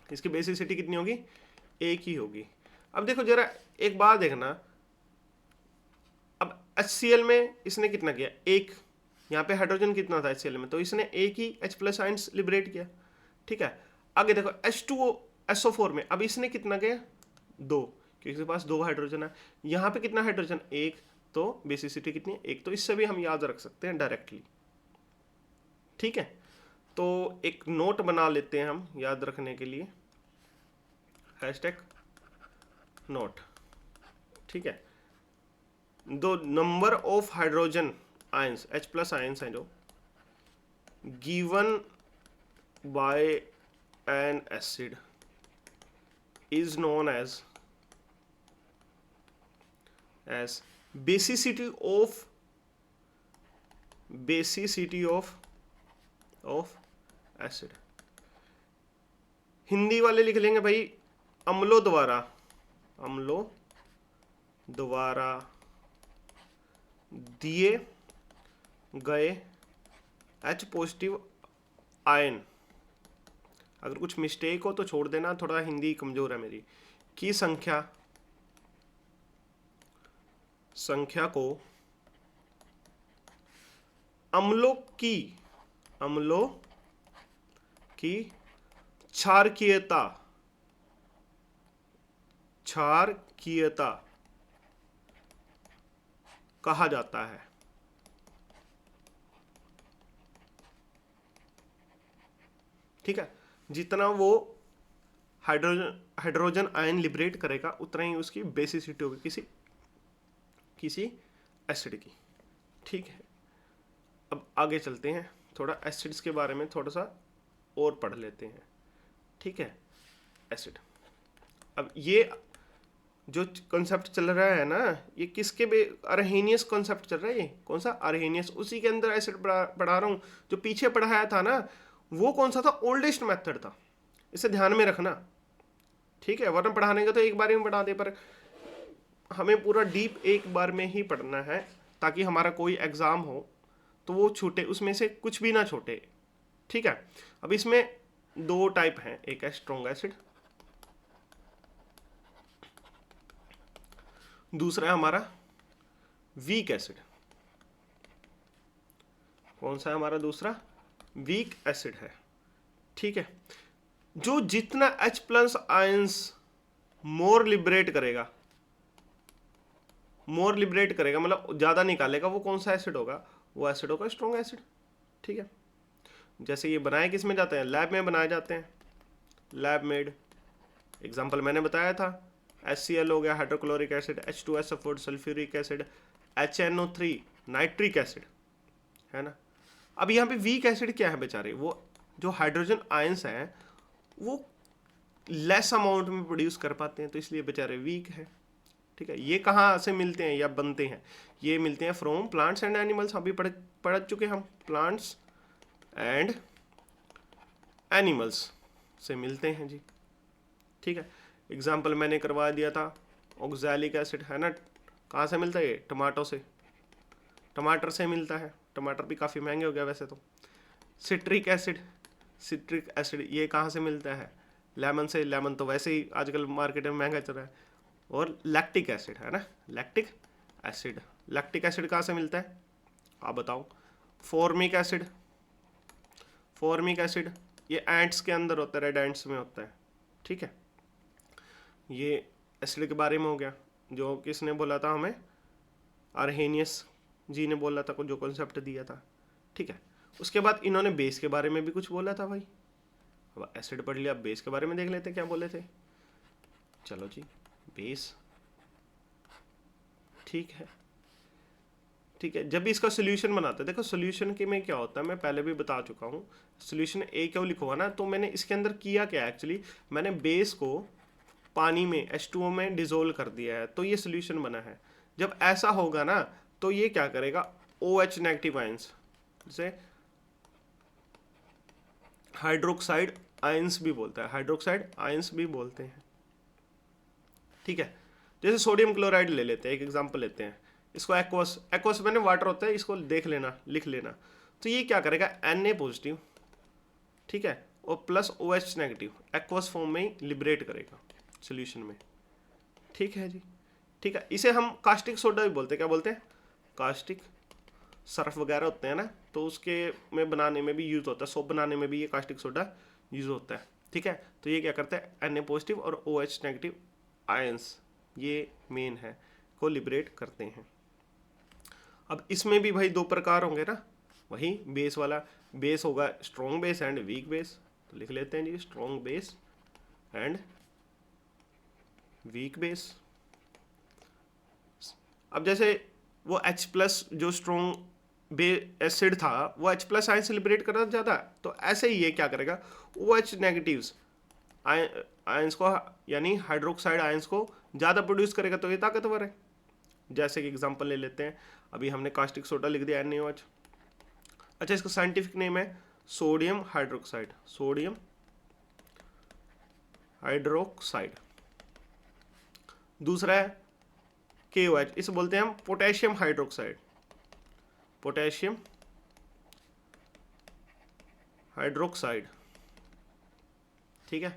इसकी बेसिसिटी कितनी होगी, 1 ही होगी। अब देखो जरा एक बात देखना, अब HCl में इसने कितना किया, 1, यहाँ पे हाइड्रोजन कितना था HCl में, तो इसने 1 ही H प्लस आयंस लिबरेट किया। ठीक है, आगे देखो H2SO4 में अब इसने कितना किया, 2, क्योंकि इसके पास 2 हाइड्रोजन है। यहाँ पे कितना हाइड्रोजन, 1, तो बेसिसिटी कितनी है, 1। तो इससे भी हम याद रख सकते हैं डायरेक्टली। ठीक है, तो एक नोट बना लेते हैं हम याद रखने के लिए, #नोट। ठीक है, दो number of hydrogen ions, H plus ions हैं जो given by an acid is known as basicity of acid. Hindi वाले लिख लेंगे भाई, अम्लों द्वारा दिए गए H पॉजिटिव आयन, अगर कुछ मिस्टेक हो तो छोड़ देना, थोड़ा हिंदी कमजोर है मेरी, की संख्या को अम्लों की क्षारकीयता कहा जाता है। ठीक है, जितना वो हाइड्रोजन आयन लिबरेट करेगा उतना ही उसकी बेसिसिटी होगी किसी एसिड की। ठीक है, अब आगे चलते हैं, थोड़ा एसिड्स के बारे में थोड़ा सा और पढ़ लेते हैं। ठीक है, एसिड, अब ये जो कॉन्सेप्ट चल रहा है ना, ये किसके अरहेनियस कॉन्सेप्ट चल रहा है, ये कौन सा, अरहेनियस, उसी के अंदर एसिड पढ़ा रहा हूँ। जो पीछे पढ़ाया था ना, वो कौन सा था, ओल्डेस्ट मेथड था, इसे ध्यान में रखना। ठीक है, वरना पढ़ाने का तो एक बार में पढ़ा दे, पर हमें पूरा डीप एक बार में ही पढ़ना है, ताकि हमारा कोई एग्जाम हो तो वो छूटे, उसमें से कुछ भी ना छूटे। ठीक है, अब इसमें 2 टाइप हैं, एक है स्ट्रॉन्ग एसिड, दूसरा है हमारा वीक एसिड। कौन सा है हमारा दूसरा, वीक एसिड है। ठीक है, जो जितना H प्लस आयंस मोर लिबरेट करेगा, मतलब ज्यादा निकालेगा, वो कौन सा एसिड होगा, वो एसिड होगा स्ट्रॉन्ग एसिड। ठीक है, जैसे ये बनाए किस में जाते हैं, लैब में बनाए जाते हैं, लैब मेड। एग्जांपल मैंने बताया था, HCl हो गया hydrochloric acid, H2SO4 sulphuric acid, HNO3 nitric acid, है ना। अब यहाँ पे वीक एसिड क्या है बेचारे, वो जो हाइड्रोजन आयंस हैं वो लेस अमाउंट में प्रोड्यूस कर पाते हैं, तो इसलिए बेचारे वीक है। ठीक है, ये कहाँ से मिलते हैं या बनते हैं? ये मिलते हैं फ्रॉम प्लांट्स एंड एनिमल्स। अभी पढ़ चुके हम, प्लांट्स एंड एनिमल्स से मिलते हैं जी। ठीक है, एग्जाम्पल मैंने करवा दिया था, ऑक्सैलिक एसिड है ना, कहाँ से मिलता है? ये टमाटो से, टमाटर से मिलता है। टमाटर भी काफ़ी महंगे हो गया वैसे तो। सिट्रिक एसिड, सिट्रिक एसिड ये कहाँ से मिलता है? लेमन से। लेमन तो वैसे ही आजकल मार्केट में महंगा चल रहा है। और लैक्टिक एसिड है ना, लैक्टिक एसिड, लैक्टिक एसिड कहाँ से मिलता है आप बताओ? फॉर्मिक एसिड, फॉर्मिक एसिड ये एंट्स के अंदर होता है, रेड एंट्स में होता है। ठीक है, ये एसिड के बारे में हो गया, जो किसने बोला था हमें? आर्हेनियस जी ने बोला था, जो कॉन्सेप्ट दिया था। ठीक है, उसके बाद इन्होंने बेस के बारे में भी कुछ बोला था भाई। अब एसिड पढ़ लिया, बेस के बारे में देख लेते क्या बोले थे। चलो जी, बेस ठीक है। ठीक है, जब भी इसका सोल्यूशन बनाते हैं, देखो सोल्यूशन के में क्या होता है, मैं पहले भी बता चुका हूँ। सोल्यूशन ए क्यों लिखा हुआ ना, तो मैंने इसके अंदर किया क्या एक्चुअली, मैंने बेस को पानी में H2O में डिजोल्व कर दिया है, तो ये सोल्यूशन बना है। जब ऐसा होगा ना, तो ये क्या करेगा, OH नेगेटिव आयंस, जैसे हाइड्रोक्साइड आयंस भी बोलता है, हाइड्रोक्साइड आयंस भी बोलते हैं। ठीक है, जैसे सोडियम क्लोराइड ले लेते हैं, एक एग्जांपल लेते हैं, इसको एक्वस, एक्वस मैंने वाटर होता है, इसको देख लेना, लिख लेना। तो ये क्या करेगा, Na पॉजिटिव, ठीक है, और plus OH negative aqueous form में ही लिबरेट करेगा सोल्यूशन में। ठीक है जी, ठीक है, इसे हम कास्टिक सोडा भी बोलते हैं। क्या बोलते हैं? कास्टिक। सर्फ वगैरह होते हैं ना, तो उसके में बनाने में भी यूज़ होता है, सोप बनाने में भी ये कास्टिक सोडा यूज़ होता है। ठीक है, तो ये क्या करता है, Na पॉजिटिव और OH नेगेटिव आयंस, ये मेन है, को लिबरेट करते हैं। अब इसमें भी भाई दो प्रकार होंगे ना, वही बेस वाला, बेस होगा strong base and weak base. तो लिख लेते हैं जी, strong base and weak base. अब जैसे वो H प्लस जो स्ट्रॉन्ग एसिड था, वो H प्लस आयन से लिबरेट करना ज़्यादा, तो ऐसे ही ये क्या करेगा, OH नेगेटिव्स आयंस को, यानी हाइड्रोक्साइड आयंस को ज़्यादा प्रोड्यूस करेगा, तो ये ताकतवर है। जैसे कि एग्जांपल ले लेते हैं, अभी हमने कास्टिक सोडा लिख दिया NaOH। अच्छा, इसका साइंटिफिक नेम है सोडियम हाइड्रोक्साइड, सोडियम हाइड्रोक्साइड। दूसरा है KOH, इसे बोलते हैं हम पोटेशियम हाइड्रोक्साइड, पोटेशियम हाइड्रोक्साइड। ठीक है,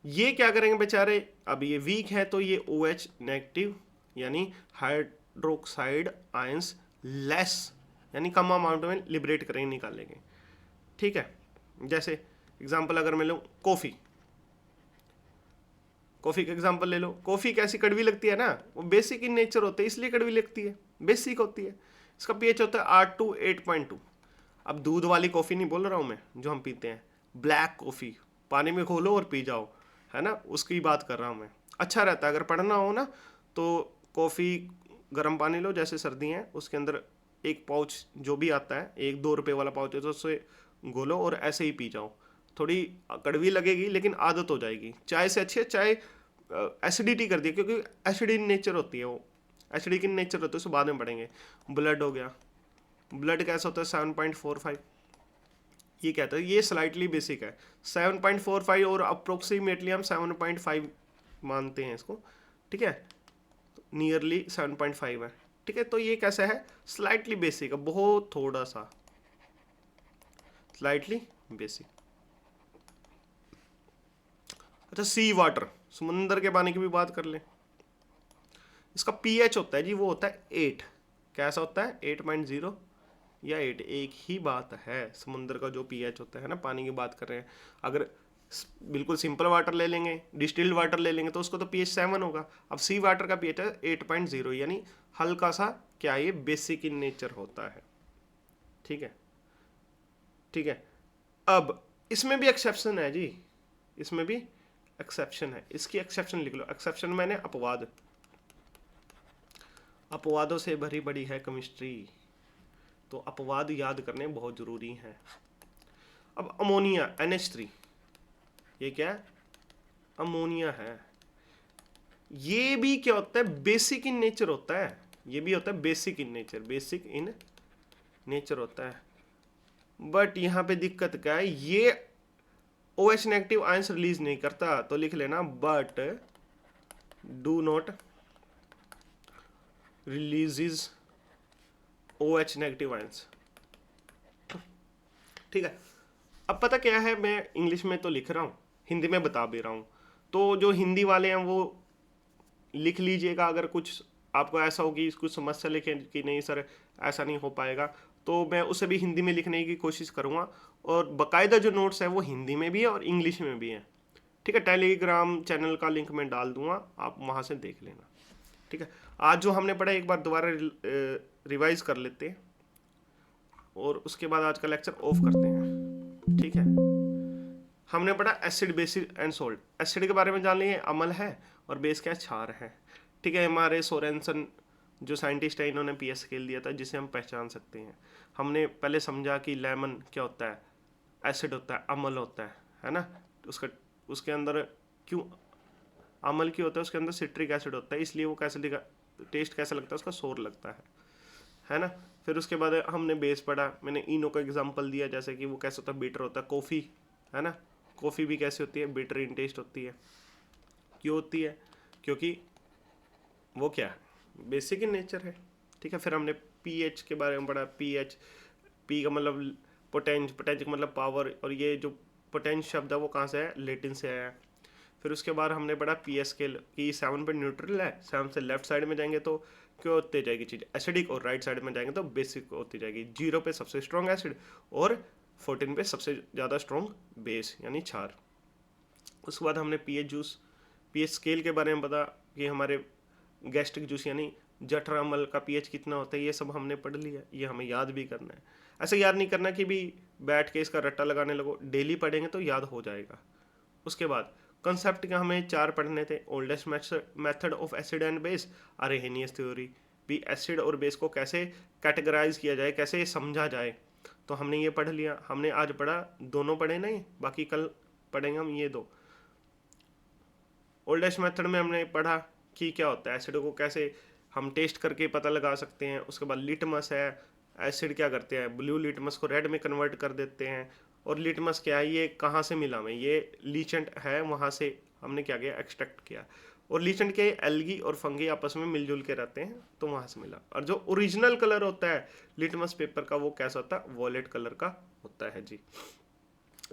ये क्या करेंगे बेचारे, अब ये वीक है तो ये OH नेगेटिव यानी हाइड्रोक्साइड आयंस लेस, यानी कम अमाउंट में लिबरेट करेंगे, निकालेंगे। ठीक है, जैसे एग्जांपल अगर मैं लूँ कॉफ़ी, कॉफ़ी का एग्जांपल ले लो। कॉफ़ी कैसी कड़वी लगती है ना, वो बेसिक इन नेचर होते हैं इसलिए कड़वी लगती है, बेसिक होती है। इसका pH होता है 8 to 8.2। अब दूध वाली कॉफ़ी नहीं बोल रहा हूँ मैं, जो हम पीते हैं ब्लैक कॉफ़ी, पानी में घोलो और पी जाओ, है ना, उसकी बात कर रहा हूँ मैं। अच्छा रहता है, अगर पढ़ना हो ना तो कॉफ़ी गर्म पानी लो, जैसे सर्दी है, उसके अंदर एक पाउच जो भी आता है, 1-2 रुपये वाला पाउच है, तो उससे घोलो और ऐसे ही पी जाओ। थोड़ी कड़वी लगेगी लेकिन आदत हो जाएगी। चाय से अच्छी है, चाय एसिडिटी कर दी, क्योंकि एसिड इन नेचर होती है, वो एसिडिक इन नेचर होती है, उसको बाद में पढ़ेंगे। ब्लड हो गया, ब्लड कैसा होता है 7.45, ये कहता है, ये स्लाइटली बेसिक है 7.45, और अप्रोक्सीमेटली हम 7.5 मानते हैं इसको। ठीक है, नियरली 7.5 है। ठीक है, तो ये कैसा है, स्लाइटली बेसिक है, बहुत थोड़ा सा स्लाइटली बेसिक। अच्छा, सी वाटर, समुंदर के पानी की भी बात कर लें। इसका pH होता है जी, वो होता है 8। कैसा होता है, 8.0 या 8, एक ही बात है। समुंदर का जो pH होता है ना, पानी की बात कर रहे हैं, अगर बिल्कुल सिंपल वाटर ले लेंगे, डिस्टिल्ड वाटर ले लेंगे, तो उसको तो pH 7 होगा। अब सी वाटर का pH है 8.0, यानी हल्का सा क्या, ये बेसिक इन नेचर होता है। ठीक है, ठीक है। अब इसमें भी एक्सेप्शन है जी, इसमें भी एक्सेप्शन है, इसकी एक्सेप्शन लिख लो। एक्सेप्शन मैंने अपवाद, अपवादों से भरी पड़ी है केमिस्ट्री, तो अपवाद याद करने बहुत ज़रूरी हैं। अब अमोनिया NH3, ये क्या है, अमोनिया है। ये भी क्या होता है, बेसिक इन नेचर होता है, ये भी होता है basic in nature, basic in nature होता है। बट यहाँ पे दिक्कत क्या है, ये OH नेगेटिव आयंस रिलीज नहीं करता, तो लिख लेना but do not releases OH negative ions. ठीक है, अब पता क्या है, मैं इंग्लिश में तो लिख रहा हूँ, हिंदी में बता भी रहा हूँ, तो जो हिंदी वाले हैं वो लिख लीजिएगा। अगर कुछ आपको ऐसा हो कि कुछ समस्या लिखे कि नहीं सर ऐसा नहीं हो पाएगा, तो मैं उसे भी हिंदी में लिखने की कोशिश करूँगा। और बाकायदा जो नोट्स है वो हिंदी में भी है और इंग्लिश में भी है। ठीक है, टेलीग्राम चैनल का लिंक मैं डाल दूंगा, आप वहाँ से देख लेना। ठीक है, आज जो हमने पढ़ा एक बार दोबारा रिवाइज कर लेते हैं और उसके बाद आज का लेक्चर ऑफ करते हैं। ठीक है, हमने पढ़ा acid, basis and salt. Acid के बारे में जान लिए, अम्ल है, और बेस क्या है, क्षार है। ठीक है, हमारे सोरेनसन जो साइंटिस्ट है इन्होंने पीएच स्केल दिया था जिसे हम पहचान सकते हैं। हमने पहले समझा कि लेमन क्या होता है, एसिड होता है, अम्ल होता है ना। उसका उसके अंदर क्यों अम्ल क्यों होता है, उसके अंदर सिट्रिक एसिड होता है, इसलिए वो कैसे दिखा, टेस्ट कैसा लगता है उसका, सोर लगता है ना। फिर उसके बाद हमने बेस पढ़ा, मैंने इनो का एग्जांपल दिया, जैसे कि वो कैसे होता है, बीटर होता है। कॉफ़ी है ना, कॉफ़ी भी कैसे होती है, बिटर इन टेस्ट होती है। क्यों होती है, क्योंकि वो क्या है, बेसिक इन नेचर है। ठीक है, फिर हमने पीएच के बारे में पढ़ा। पीएच, पी का मतलब पोटेंज, पोटेंज का मतलब पावर, और ये जो पोटेंज शब्द है वो कहाँ से है, लेटिन से आया है। फिर उसके बाद हमने पढ़ा पीएच स्केल कि 7 पे न्यूट्रल है, 7 से लेफ्ट साइड में जाएंगे तो क्यों होती जाएगी चीज़ एसिडिक, और राइट साइड में जाएंगे तो बेसिक होती जाएगी। 0 पे सबसे स्ट्रॉन्ग एसिड और 14 पे सबसे ज़्यादा स्ट्रॉन्ग बेस यानी क्षार। उसके बाद हमने पीएच स्केल के बारे में पता कि हमारे गैस्ट्रिक जूस यानी जठर अम्ल का पीएच कितना होता है, ये सब हमने पढ़ लिया। ये हमें याद भी करना है, ऐसे याद नहीं करना कि भी बैठ के इसका रट्टा लगाने लगो, डेली पढ़ेंगे तो याद हो जाएगा। उसके बाद कंसेप्ट के हमें 4 पढ़ने थे। Oldest method of acid and base, Arrhenius theory, भी एसिड और बेस को कैसे कैटेगराइज किया जाए, कैसे समझा जाए, तो हमने ये पढ़ लिया। हमने आज पढ़ा, दोनों पढ़े नहीं, बाकी कल पढ़ेंगे हम ये 2। ओल्डेस्ट मेथड में हमने पढ़ा कि क्या होता है, एसिड को कैसे हम टेस्ट करके पता लगा सकते हैं। उसके बाद लिटमस है, एसिड क्या करते हैं, ब्लू लिटमस को रेड में कन्वर्ट कर देते हैं। और लिटमस क्या है, ये कहाँ से मिला हमें, ये लीचेंट है, वहाँ से हमने क्या किया, एक्सट्रैक्ट किया। और लीचेंट के एल्गी और फंगी आपस में मिलजुल के रहते हैं, तो वहाँ से मिला। और जो ओरिजिनल कलर होता है लिटमस पेपर का वो कैसा होता है, वॉलेट कलर का होता है जी।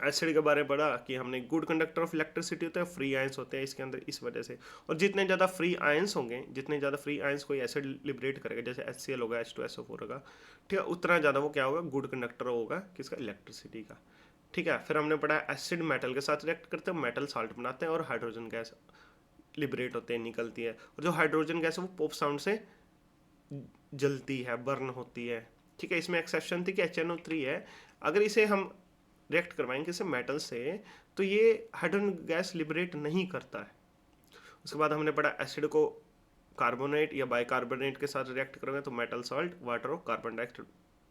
एसिड के बारे में पढ़ा कि हमने गुड कंडक्टर ऑफ इलेक्ट्रिसिटी होता है, फ्री आयंस होते हैं इसके अंदर, इस वजह से। और जितने ज़्यादा फ्री आयंस होंगे, जितने ज़्यादा फ्री आयंस कोई एसिड लिबरेट करेगा, जैसे HCl होगा, H2SO4 होगा, ठीक है, उतना ज़्यादा वो क्या होगा, गुड कंडक्टर होगा किसका, इलेक्ट्रिसिटी का। ठीक है, फिर हमने पढ़ा एसिड मेटल के साथ रिएक्ट करते हैं, मेटल साल्ट बनाते हैं, और हाइड्रोजन गैस लिबरेट होते हैं, निकलती है। और जो हाइड्रोजन गैस है वो पॉप साउंड से जलती है, बर्न होती है। ठीक है, इसमें एक्सेप्शन थी कि HNO3 है, अगर इसे हम रिएक्ट करवाएंगे किसी मेटल से तो ये हाइड्रोजन गैस लिबरेट नहीं करता है। उसके बाद हमने पढ़ा एसिड को कार्बोनेट या बाइकार्बोनेट के साथ रिएक्ट करेंगे तो मेटल सॉल्ट, वाटर और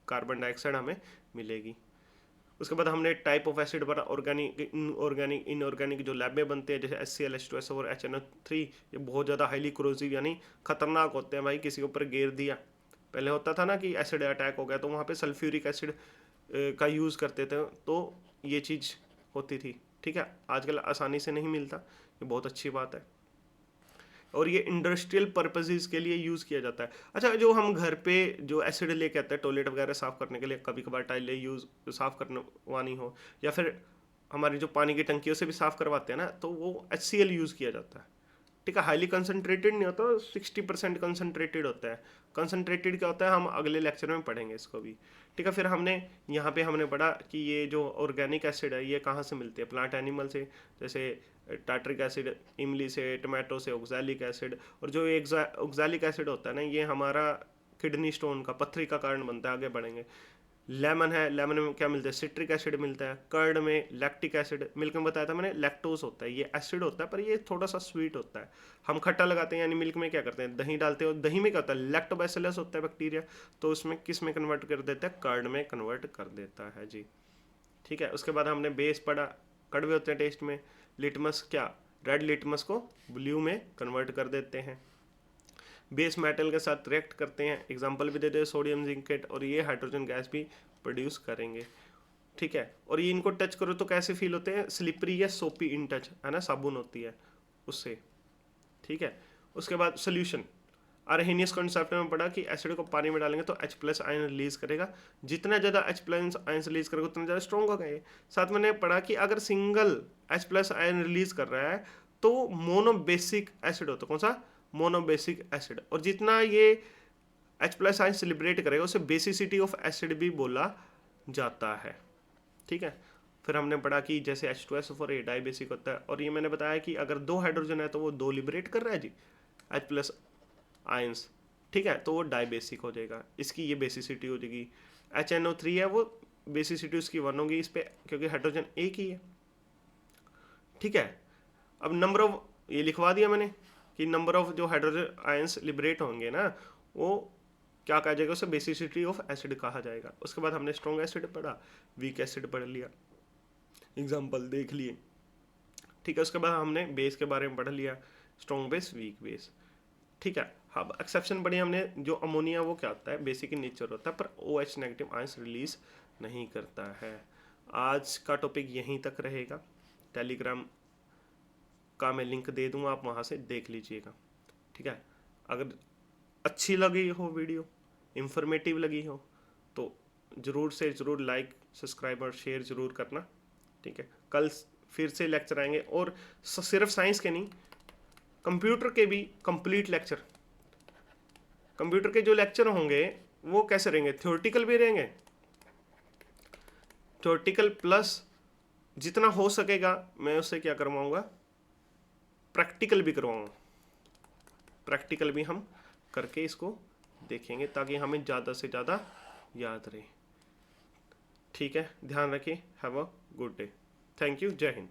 कार्बन डाइऑक्साइड हमें मिलेगी। उसके बाद हमने टाइप ऑफ एसिड पढ़ा, ऑर्गेनिक, इनऑर्गेनिक, इनऑर्गेनिक जो लैब में बनते हैं, जैसे HCl, H2SO और HNO3, ये बहुत ज़्यादा हाईली क्रोजिव यानी खतरनाक होते हैं भाई। किसी के ऊपर गिर दिया, पहले होता था ना कि एसिड अटैक हो गया तो वहाँ पे सल्फ्यूरिक एसिड का यूज़ करते थे, तो ये चीज़ होती थी। ठीक है, आजकल आसानी से नहीं मिलता, ये बहुत अच्छी बात है। और ये इंडस्ट्रियल पर्पसेस के लिए यूज़ किया जाता है। अच्छा, जो हम घर पे जो एसिड लेके आते हैं टॉयलेट वगैरह साफ़ करने के लिए, कभी कभार टाइलें यूज़ साफ़ करवानी हो, या फिर हमारी जो पानी की टंकियों से भी साफ़ करवाते हैं ना, तो वो HCl यूज़ किया जाता है। ठीक है, हाईली कंसनट्रेटेड नहीं होता, 60% कंसनट्रेटेड होता है। कंसनट्रेटेड क्या होता है, हम अगले लेक्चर में पढ़ेंगे इसको भी। ठीक है, फिर हमने यहाँ पे हमने पढ़ा कि ये जो ऑर्गेनिक एसिड है ये कहाँ से मिलते हैं, प्लांट एनिमल से, जैसे टार्ट्रिक एसिड इमली से, टमाटो से ऑक्सैलिक एसिड। और जो ऑक्सैलिक एसिड होता है ना, ये हमारा किडनी स्टोन का, पथरी का कारण बनता है। आगे बढ़ेंगे। लेमन है, लेमन में क्या मिलता है, सिट्रिक एसिड मिलता है। कर्ड में लैक्टिक एसिड, मिल्क में बताया था मैंने लैक्टोज होता है, ये एसिड होता है पर ये थोड़ा सा स्वीट होता है। हम खट्टा लगाते हैं, यानी मिल्क में क्या करते हैं, दही डालते हैं, और दही में क्या होता है, लैक्टोबैसिलस होता है बैक्टीरिया, तो उसमें किस में कन्वर्ट कर देता है, कर्ड में कन्वर्ट कर देता है जी। ठीक है, उसके बाद हमने बेस पढ़ा, कड़वे होते हैं टेस्ट में। लिटमस क्या, रेड लिटमस को ब्लू में कन्वर्ट कर देते हैं, बेस मेटल के साथ रिएक्ट करते हैं, एग्जांपल भी देते हैं सोडियम जिंकेट, और ये हाइड्रोजन गैस भी प्रोड्यूस करेंगे। ठीक है, और ये इनको टच करो तो कैसे फील होते हैं, स्लिपरी या सोपी इन टच, है ना, साबुन होती है उससे। ठीक है, उसके बाद सोल्यूशन, आर्हेनियस कॉन्सेप्ट में पढ़ा कि एसिड को पानी में डालेंगे तो H+ आयन रिलीज करेगा, जितना ज़्यादा H+ आयन रिलीज करेगा उतना ज़्यादा स्ट्रॉन्ग होगा ये। साथ में पढ़ा कि अगर सिंगल H+ आयन रिलीज कर रहा है तो मोनोबेसिक एसिड होता है, कौन सा, मोनोबेसिक एसिड, और जितना ये H+ आयन सेलिब्रेट करेगा उसे बेसिसिटी ऑफ एसिड भी बोला जाता है। ठीक है, फिर हमने पढ़ा कि जैसे H2SO4 ये डाइबेसिक होता है, और ये मैंने बताया कि अगर 2 हाइड्रोजन है तो वो 2 लिबरेट कर रहा है जी H+ आयंस। ठीक है, तो वो डाइबेसिक हो जाएगा, इसकी ये बेसिसिटी हो जाएगी। HNO3 है, वो बेसिसिटी उसकी 1 होगी इस पे, क्योंकि हाइड्रोजन एक ही है। ठीक है, अब नंबर ऑफ, ये लिखवा दिया मैंने कि नंबर ऑफ जो हाइड्रोजन आयंस लिबरेट होंगे ना, वो क्या कहा जाएगा, उसे बेसिसिटी ऑफ एसिड कहा जाएगा। उसके बाद हमने स्ट्रॉन्ग एसिड पढ़ा, वीक एसिड पढ़ लिया, एग्जाम्पल देख लिए। ठीक है, उसके बाद हमने बेस के बारे में पढ़ लिया, स्ट्रॉन्ग बेस, वीक बेस। ठीक है, अब एक्सेप्शन पढ़ी हमने, जो अमोनिया वो क्या होता है, बेसिक इन नेचर होता है, पर OH नेगेटिव आयंस रिलीज नहीं करता है। आज का टॉपिक यहीं तक रहेगा, टेलीग्राम का मैं लिंक दे दूंगा, आप वहाँ से देख लीजिएगा। ठीक है, अगर अच्छी लगी हो वीडियो, इंफॉर्मेटिव लगी हो, तो ज़रूर से ज़रूर लाइक, सब्सक्राइब और शेयर ज़रूर करना। ठीक है, कल फिर से लेक्चर आएंगे, और सिर्फ साइंस के नहीं, कंप्यूटर के भी कंप्लीट लेक्चर। कंप्यूटर के जो लेक्चर होंगे वो कैसे रहेंगे, थ्योरेटिकल भी रहेंगे, थ्योरेटिकल प्लस जितना हो सकेगा मैं उससे क्या करवाऊंगा, प्रैक्टिकल भी करवाऊंगा। प्रैक्टिकल भी हम करके इसको देखेंगे ताकि हमें ज़्यादा से ज़्यादा याद रहे। ठीक है, ध्यान रखिए, have a good day, thank you, जय हिंद।